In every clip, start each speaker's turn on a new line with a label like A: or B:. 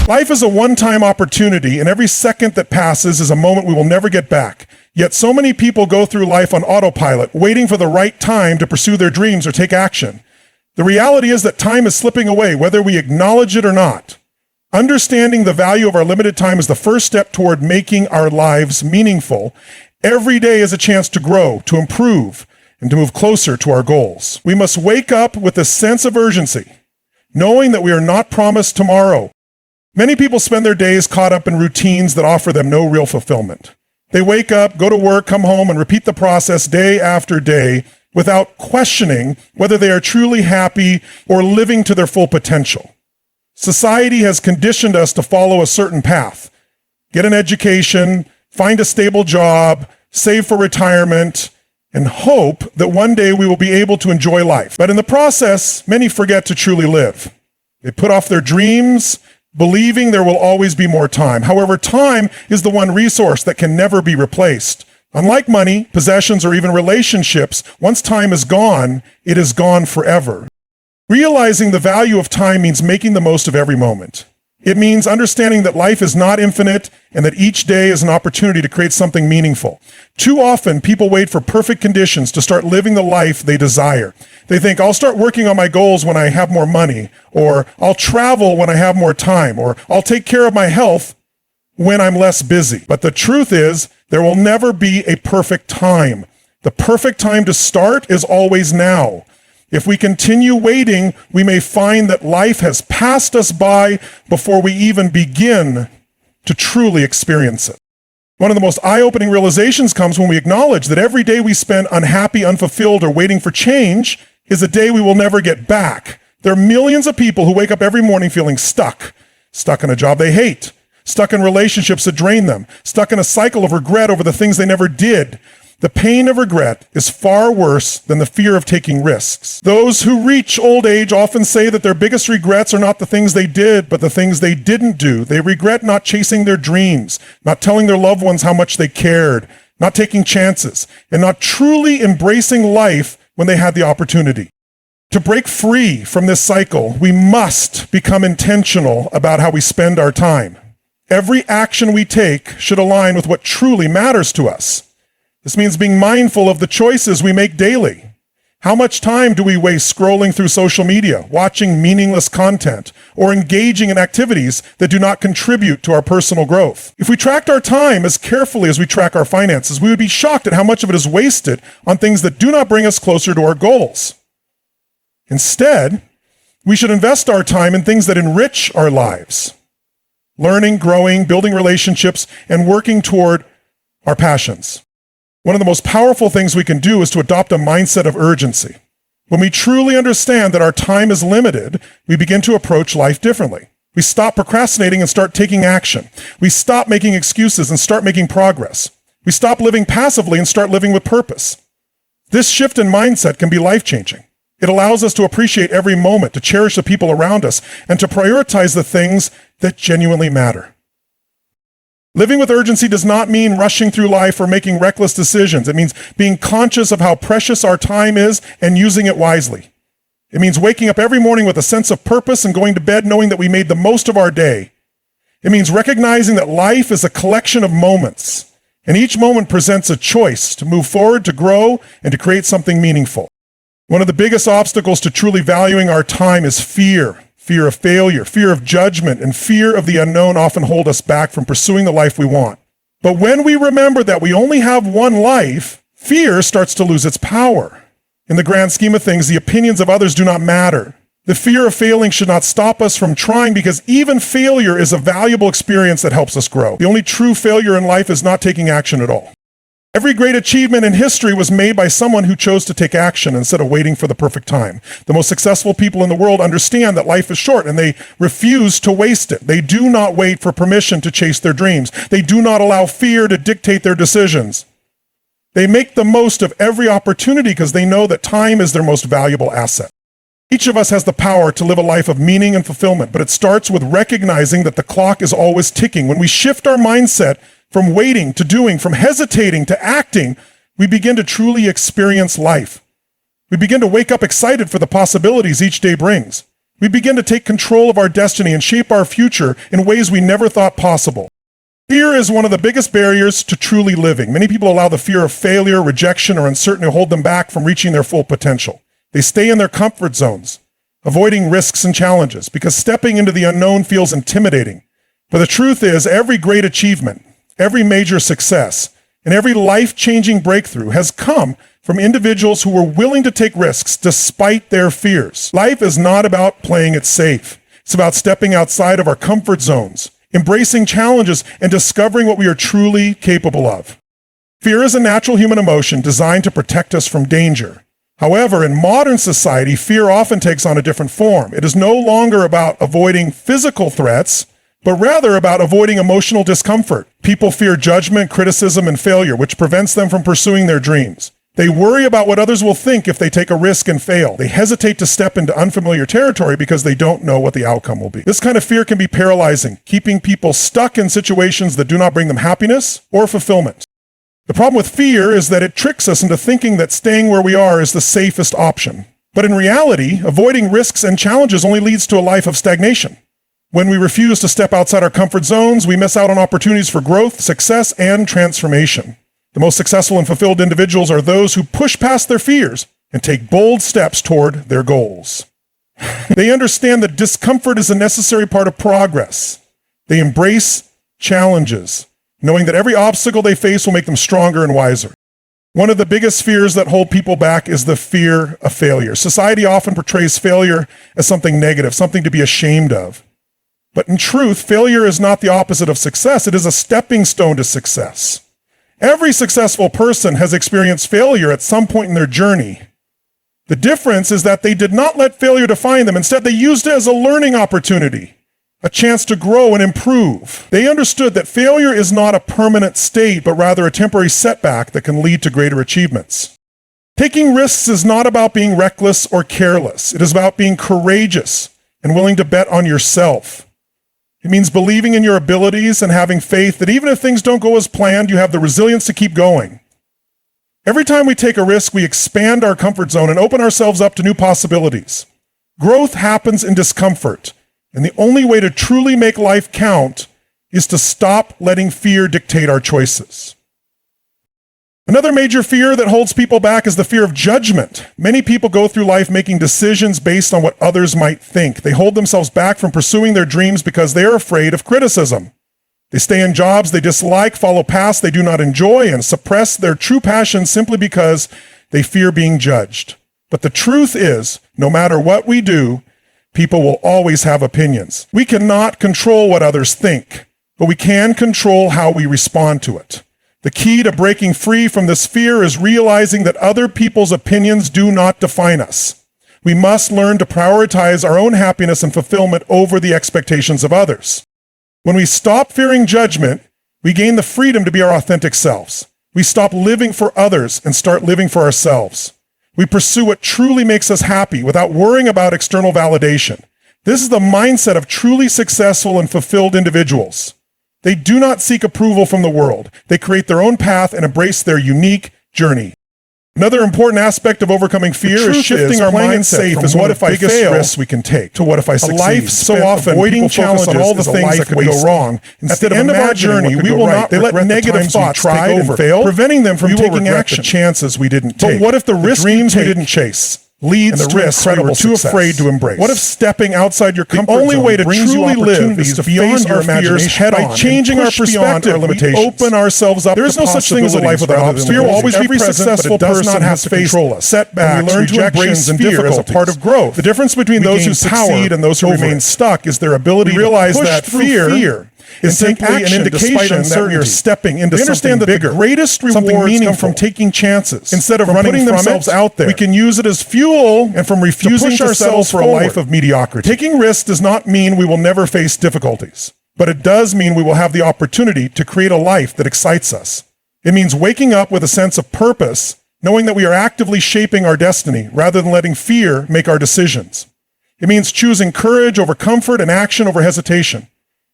A: Life is a one-time opportunity, and every second that passes is a moment we will never get back. Yet so many people go through life on autopilot, waiting for the right time to pursue their dreams or take action. The reality is that time is slipping away, whether we acknowledge it or not. Understanding the value of our limited time is the first step toward making our lives meaningful. Every day is a chance to grow, to improve, and to move closer to our goals. We must wake up with a sense of urgency, knowing that we are not promised tomorrow. Many people spend their days caught up in routines that offer them no real fulfillment. They wake up, go to work, come home, and repeat the process day after day without questioning whether they are truly happy or living to their full potential. Society has conditioned us to follow a certain path. Get an education, find a stable job, save for retirement, and hope that one day we will be able to enjoy life. But in the process, many forget to truly live. They put off their dreams, believing there will always be more time. However, time is the one resource that can never be replaced. Unlike money, possessions, or even relationships, once time is gone, it is gone forever. Realizing the value of time means making the most of every moment. It means understanding that life is not infinite and that each day is an opportunity to create something meaningful. Too often, people wait for perfect conditions to start living the life they desire. They think, I'll start working on my goals when I have more money, or I'll travel when I have more time, or I'll take care of my health when I'm less busy. But the truth is, there will never be a perfect time. The perfect time to start is always now. If we continue waiting, we may find that life has passed us by before we even begin to truly experience it. One of the most eye-opening realizations comes when we acknowledge that every day we spend unhappy, unfulfilled, or waiting for change is a day we will never get back. There are millions of people who wake up every morning feeling stuck in a job they hate, stuck in relationships that drain them, stuck in a cycle of regret over the things they never did. The pain of regret is far worse than the fear of taking risks. Those who reach old age often say that their biggest regrets are not the things they did, but the things they didn't do. They regret not chasing their dreams, not telling their loved ones how much they cared, not taking chances, and not truly embracing life when they had the opportunity. To break free from this cycle, we must become intentional about how we spend our time. Every action we take should align with what truly matters to us. This means being mindful of the choices we make daily. How much time do we waste scrolling through social media, watching meaningless content, or engaging in activities that do not contribute to our personal growth? If we tracked our time as carefully as we track our finances, we would be shocked at how much of it is wasted on things that do not bring us closer to our goals. Instead, we should invest our time in things that enrich our lives, learning, growing, building relationships, and working toward our passions. One of the most powerful things we can do is to adopt a mindset of urgency. When we truly understand that our time is limited, we begin to approach life differently. We stop procrastinating and start taking action. We stop making excuses and start making progress. We stop living passively and start living with purpose. This shift in mindset can be life-changing. It allows us to appreciate every moment, to cherish the people around us, and to prioritize the things that genuinely matter. Living with urgency does not mean rushing through life or making reckless decisions. It means being conscious of how precious our time is and using it wisely. It means waking up every morning with a sense of purpose and going to bed knowing that we made the most of our day. It means recognizing that life is a collection of moments, and each moment presents a choice to move forward, to grow, and to create something meaningful. One of the biggest obstacles to truly valuing our time is fear. Fear of failure, fear of judgment, and fear of the unknown often hold us back from pursuing the life we want. But when we remember that we only have one life, fear starts to lose its power. In the grand scheme of things, the opinions of others do not matter. The fear of failing should not stop us from trying, because even failure is a valuable experience that helps us grow. The only true failure in life is not taking action at all. Every great achievement in history was made by someone who chose to take action instead of waiting for the perfect time. The most successful people in the world understand that life is short, and they refuse to waste it. They do not wait for permission to chase their dreams. They do not allow fear to dictate their decisions. They make the most of every opportunity because they know that time is their most valuable asset. Each of us has the power to live a life of meaning and fulfillment, but it starts with recognizing that the clock is always ticking. When we shift our mindset from waiting to doing, from hesitating to acting, we begin to truly experience life. We begin to wake up excited for the possibilities each day brings. We begin to take control of our destiny and shape our future in ways we never thought possible. Fear is one of the biggest barriers to truly living. Many people allow the fear of failure, rejection, or uncertainty to hold them back from reaching their full potential. They stay in their comfort zones, avoiding risks and challenges because stepping into the unknown feels intimidating. But the truth is, every great achievement, every major success, and every life-changing breakthrough has come from individuals who were willing to take risks despite their fears. Life is not about playing it safe. It's about stepping outside of our comfort zones, embracing challenges, and discovering what we are truly capable of. Fear is a natural human emotion designed to protect us from danger. However, in modern society, fear often takes on a different form. It is no longer about avoiding physical threats, but rather about avoiding emotional discomfort. People fear judgment, criticism, and failure, which prevents them from pursuing their dreams. They worry about what others will think if they take a risk and fail. They hesitate to step into unfamiliar territory because they don't know what the outcome will be. This kind of fear can be paralyzing, keeping people stuck in situations that do not bring them happiness or fulfillment. The problem with fear is that it tricks us into thinking that staying where we are is the safest option. But in reality, avoiding risks and challenges only leads to a life of stagnation. When we refuse to step outside our comfort zones, we miss out on opportunities for growth, success, and transformation. The most successful and fulfilled individuals are those who push past their fears and take bold steps toward their goals. They understand that discomfort is a necessary part of progress. They embrace challenges, knowing that every obstacle they face will make them stronger and wiser. One of the biggest fears that hold people back is the fear of failure. Society often portrays failure as something negative, something to be ashamed of. But in truth, failure is not the opposite of success. It is a stepping stone to success. Every successful person has experienced failure at some point in their journey. The difference is that they did not let failure define them. Instead, they used it as a learning opportunity, a chance to grow and improve. They understood that failure is not a permanent state, but rather a temporary setback that can lead to greater achievements. Taking risks is not about being reckless or careless. It is about being courageous and willing to bet on yourself. It means believing in your abilities and having faith that even if things don't go as planned, you have the resilience to keep going. Every time we take a risk, we expand our comfort zone and open ourselves up to new possibilities. Growth happens in discomfort, and the only way to truly make life count is to stop letting fear dictate our choices. Another major fear that holds people back is the fear of judgment. Many people go through life making decisions based on what others might think. They hold themselves back from pursuing their dreams because they are afraid of criticism. They stay in jobs they dislike, follow paths they do not enjoy, and suppress their true passions simply because they fear being judged. But the truth is, no matter what we do, people will always have opinions. We cannot control what others think, but we can control how we respond to it. The key to breaking free from this fear is realizing that other people's opinions do not define us. We must learn to prioritize our own happiness and fulfillment over the expectations of others. When we stop fearing judgment, we gain the freedom to be our authentic selves. We stop living for others and start living for ourselves. We pursue what truly makes us happy without worrying about external validation. This is the mindset of truly successful and fulfilled individuals. They do not seek approval from the world. They create their own path and embrace their unique journey. Another important aspect of overcoming fear is shifting our mindset from what if I fail risks we can take to what if I succeed. A life so often avoiding challenges on all the things that could go wrong. Instead of our journey, we will not let negative thoughts take over, preventing them from taking action. The chances we didn't take. But what if the dreams we didn't chase leads to risks we were too afraid to embrace? What if stepping outside your comfort zone, the only way to truly live is to beyond your imagination head on, by changing our perspective, our limitations. We open ourselves up. There is no such thing as a life without obstacles. Fear will always be present, successful but it does not have to control us. Setbacks, rejections, and fear as a part of growth. The difference between those who succeed and those who remain stuck is their ability to realize that fear is simply an indication that we are stepping into something bigger. The greatest rewards come from taking chances. Instead of running themselves out there, we can use it as fuel and from refusing to settle for a life of mediocrity. Taking risks does not mean we will never face difficulties, but it does mean we will have the opportunity to create a life that excites us. It means waking up with a sense of purpose, knowing that we are actively shaping our destiny rather than letting fear make our decisions. It means choosing courage over comfort and action over hesitation.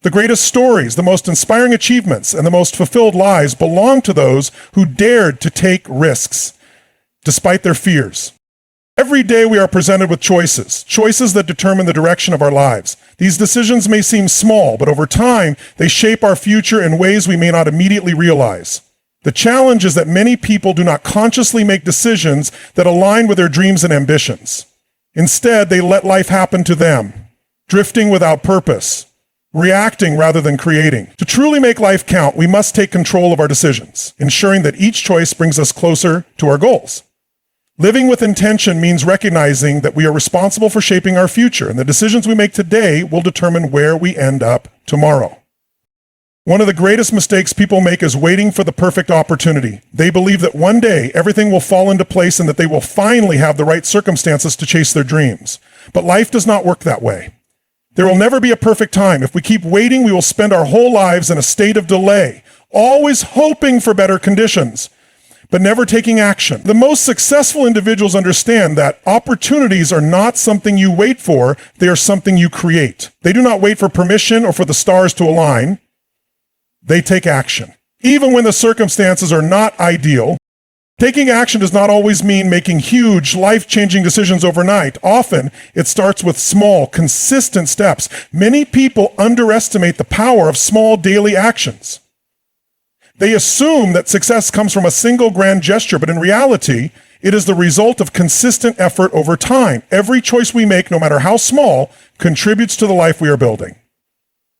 A: The greatest stories, the most inspiring achievements, and the most fulfilled lives belong to those who dared to take risks despite their fears. Every day we are presented with choices that determine the direction of our lives. These decisions may seem small, but over time, they shape our future in ways we may not immediately realize. The challenge is that many people do not consciously make decisions that align with their dreams and ambitions. Instead, they let life happen to them, drifting without purpose, reacting rather than creating. To truly make life count, we must take control of our decisions, ensuring that each choice brings us closer to our goals. Living with intention means recognizing that we are responsible for shaping our future, and the decisions we make today will determine where we end up tomorrow. One of the greatest mistakes people make is waiting for the perfect opportunity. They believe that one day everything will fall into place and that they will finally have the right circumstances to chase their dreams. But life does not work that way. There will never be a perfect time. If we keep waiting, we will spend our whole lives in a state of delay, always hoping for better conditions, but never taking action. The most successful individuals understand that opportunities are not something you wait for, they are something you create. They do not wait for permission or for the stars to align. They take action. Even when the circumstances are not ideal, taking action does not always mean making huge, life-changing decisions overnight. Often, it starts with small, consistent steps. Many people underestimate the power of small daily actions. They assume that success comes from a single grand gesture, but in reality, it is the result of consistent effort over time. Every choice we make, no matter how small, contributes to the life we are building.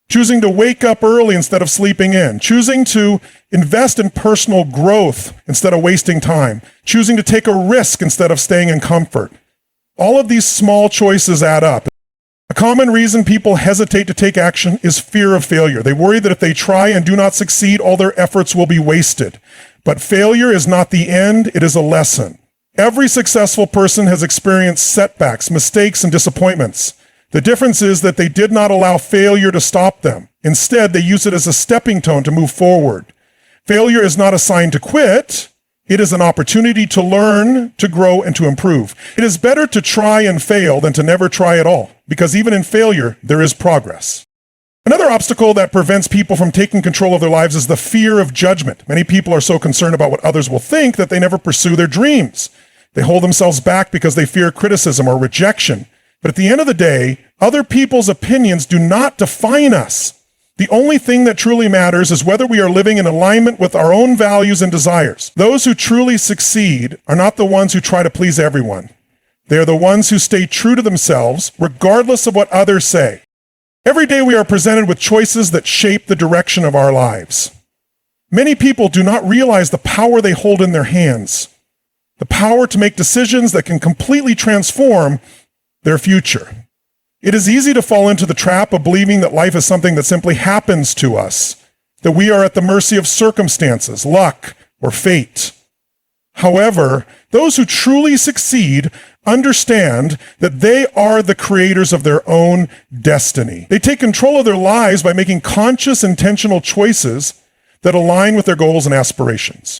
A: Choosing to wake up early instead of sleeping in. Choosing to invest in personal growth instead of wasting time. Choosing to take a risk instead of staying in comfort. All of these small choices add up. A common reason people hesitate to take action is fear of failure. They worry that if they try and do not succeed, all their efforts will be wasted. But failure is not the end, it is a lesson. Every successful person has experienced setbacks, mistakes, and disappointments. The difference is that they did not allow failure to stop them. Instead, they use it as a stepping stone to move forward. Failure is not a sign to quit. It is an opportunity to learn, to grow, and to improve. It is better to try and fail than to never try at all, because even in failure, there is progress. Another obstacle that prevents people from taking control of their lives is the fear of judgment. Many people are so concerned about what others will think that they never pursue their dreams. They hold themselves back because they fear criticism or rejection. But at the end of the day, other people's opinions do not define us. The only thing that truly matters is whether we are living in alignment with our own values and desires. Those who truly succeed are not the ones who try to please everyone. They are the ones who stay true to themselves, regardless of what others say. Every day we are presented with choices that shape the direction of our lives. Many people do not realize the power they hold in their hands, the power to make decisions that can completely transform their future. It is easy to fall into the trap of believing that life is something that simply happens to us, that we are at the mercy of circumstances, luck, or fate. However, those who truly succeed understand that they are the creators of their own destiny. They take control of their lives by making conscious, intentional choices that align with their goals and aspirations.